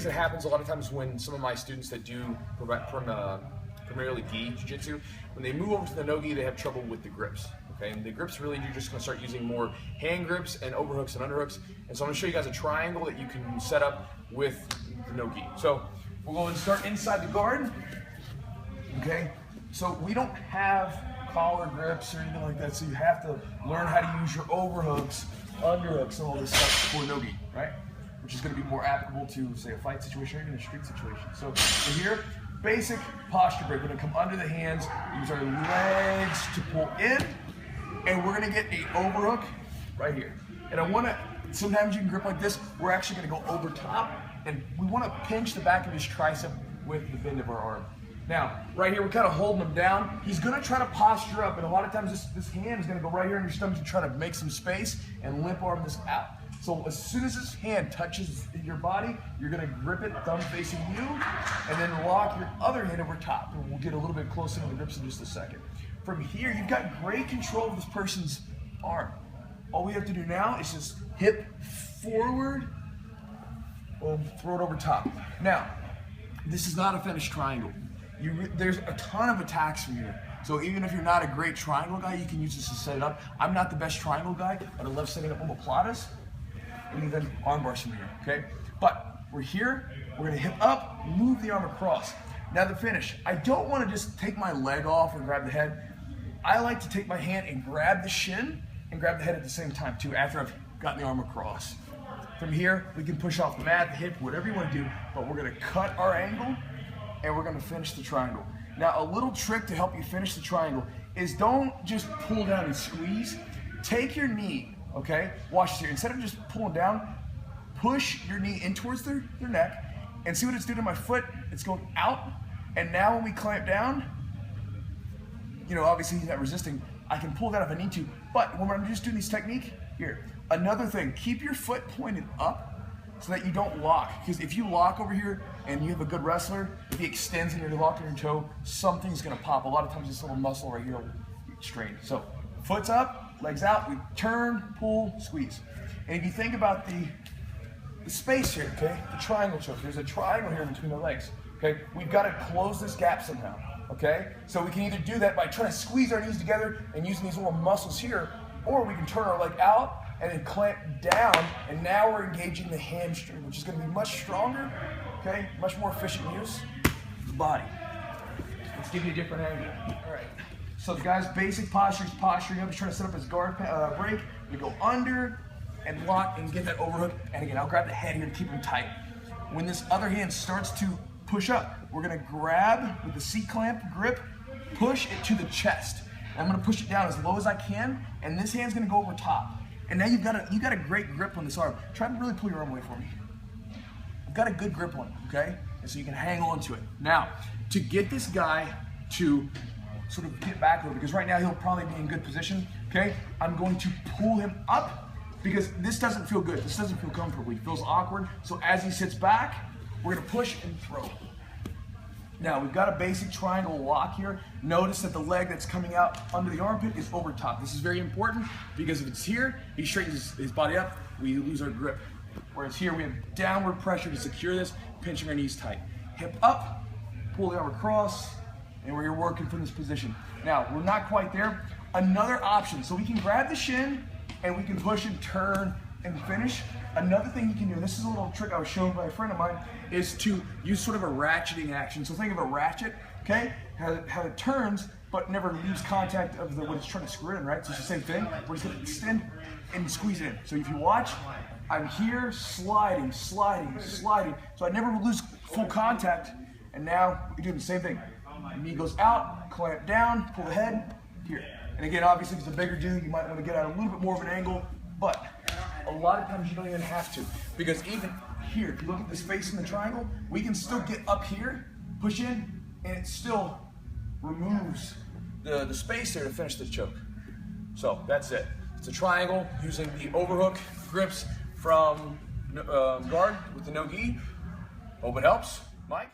that happens a lot of times when some of my students that do primarily gi jiu-jitsu, when they move over to the no-gi, they have trouble with the grips. Okay, and the grips really, you're just going to start using more hand grips and overhooks and underhooks. And so I'm going to show you guys a triangle that you can set up with the no-gi. So we'll go and start inside the guard. Okay, so we don't have collar grips or anything like that, so you have to learn how to use your overhooks, underhooks, and all this stuff for no-gi, right? Which is going to be more applicable to, say, a fight situation or even a street situation. So here, basic posture break. We're going to come under the hands, use our legs to pull in, and we're going to get a overhook right here. And I want to, sometimes you can grip like this, we're actually going to go over top, and we want to pinch the back of his tricep with the bend of our arm. Now, right here, we're kind of holding him down. He's going to try to posture up, and a lot of times this hand is going to go right here in your stomach to try to make some space and limp arm this out. So as soon as this hand touches your body, you're going to grip it, thumb facing you, and then lock your other hand over top. And we'll get a little bit closer to the grips in just a second. From here, you've got great control of this person's arm. All we have to do now is just hip forward, boom, throw it over top. Now, this is not a finished triangle. There's a ton of attacks from here. So even if you're not a great triangle guy, you can use this to set it up. I'm not the best triangle guy, but I love setting up omoplatas and even arm bars from here, okay? But we're here, we're gonna hip up, move the arm across. Now the finish, I don't wanna just take my leg off and grab the head. I like to take my hand and grab the shin and grab the head at the same time too, after I've gotten the arm across. From here, we can push off the mat, the hip, whatever you wanna do, but we're gonna cut our angle and we're gonna finish the triangle. Now, a little trick to help you finish the triangle is don't just pull down and squeeze. Take your knee, okay? Watch this here. Instead of just pulling down, push your knee in towards their neck and see what it's doing to my foot. It's going out, and now when we clamp down, you know, obviously he's not resisting. I can pull that if I need to, but when I'm just doing this technique, here. Another thing, keep your foot pointed up so that you don't lock. Because if you lock over here and you have a good wrestler, if he extends and you're locking your toe, something's gonna pop. A lot of times this little muscle right here will strain. So foot's up, legs out, we turn, pull, squeeze. And if you think about the space here, okay, the triangle choke, there's a triangle here between the legs, okay? We've gotta close this gap somehow, okay? So we can either do that by trying to squeeze our knees together and using these little muscles here, or we can turn our leg out and then clamp down, and now we're engaging the hamstring, which is going to be much stronger, okay? Much more efficient use of the body. Let's give you a different angle. All right. So the guy's basic posture is posturing up. He's trying to set up his guard break. We go under and lock and get that overhook. And again, I'll grab the head here to keep him tight. When this other hand starts to push up, we're going to grab with the C-clamp grip, push it to the chest. And I'm going to push it down as low as I can, and this hand's going to go over top. And now you've got a great grip on this arm. Try to really pull your arm away for me. You've got a good grip on it, okay? And so you can hang on to it. Now, to get this guy to sort of get back over, because right now he'll probably be in good position, okay? I'm going to pull him up because this doesn't feel good. This doesn't feel comfortable. He feels awkward. So as he sits back, we're gonna push and throw. Now, we've got a basic triangle lock here. Notice that the leg that's coming out under the armpit is over top. This is very important because if it's here, he straightens his body up, we lose our grip. Whereas here, we have downward pressure to secure this, pinching our knees tight. Hip up, pull the arm across, and we're working from this position. Now, we're not quite there. Another option, so we can grab the shin, and we can push and turn and finish. Another thing you can do, and this is a little trick I was shown by a friend of mine, is to use sort of a ratcheting action. So think of a ratchet, okay? How it turns, but never leaves contact of what it's trying to screw in, right? So it's the same thing. We're just gonna extend and squeeze it in. So if you watch, I'm here sliding, sliding, sliding. So I never lose full contact. And now we're doing the same thing. Knee goes out, clamp down, pull the head, here. And again, obviously, if it's a bigger dude, you might want to get out a little bit more of an angle, but a lot of times you don't even have to, because even here, if you look at the space in the triangle, we can still get up here, push in, and it still removes the space there to finish the choke. So that's it. It's a triangle using the overhook grips from guard with the no-gi. Hope it helps. Mike?